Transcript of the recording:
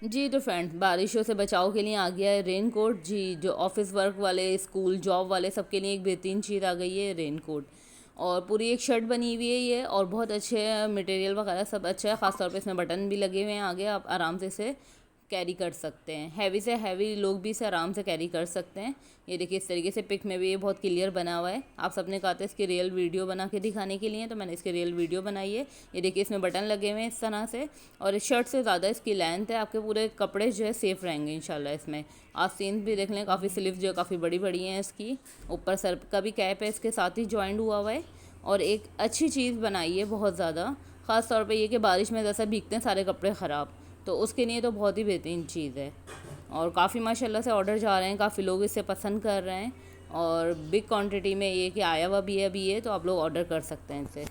जी तो फ्रेंड्स, बारिशों से बचाव के लिए आ गया है रेन कोट। जी, जो ऑफिस वर्क वाले, स्कूल जॉब वाले, सबके लिए एक बेहतरीन चीज़ आ गई है रेन कोट। और पूरी एक शर्ट बनी हुई है ये, और बहुत अच्छे मटेरियल वगैरह सब अच्छा है। ख़ासतौर पे इसमें बटन भी लगे हुए हैं आगे, आप आराम से इसे कैरी कर सकते हैं। हैवी से हैवी लोग भी इसे आराम से कैरी कर सकते हैं। ये देखिए, इस तरीके से पिक में भी ये बहुत क्लियर बना हुआ है। आप सबने कहा था इसकी रियल वीडियो बना के दिखाने के लिए, तो मैंने इसकी रियल वीडियो बनाई है। ये देखिए, इसमें बटन लगे हुए हैं इस तरह से, और इस शर्ट से ज़्यादा इसकी लेंथ है। आपके पूरे कपड़े जो है सेफ़ रहेंगे इंशाल्लाह इसमें। आप सीन भी देख लें, काफ़ी स्लीव जो है काफ़ी बड़ी बड़ी हैं इसकी। ऊपर सर का भी कैप है इसके साथ ही ज्वाइंट हुआ हुआ है। और एक अच्छी चीज़ बनाई है बहुत ज़्यादा, ख़ास तौर पे ये कि बारिश में जैसा भीगते हैं सारे कपड़े ख़राब, तो उसके लिए तो बहुत ही बेहतरीन चीज़ है। और काफ़ी माशाल्लाह से ऑर्डर जा रहे हैं, काफ़ी लोग इसे पसंद कर रहे हैं। और बिग क्वांटिटी में ये कि आया हुआ भी है अभी ये, तो आप लोग ऑर्डर कर सकते हैं इसे।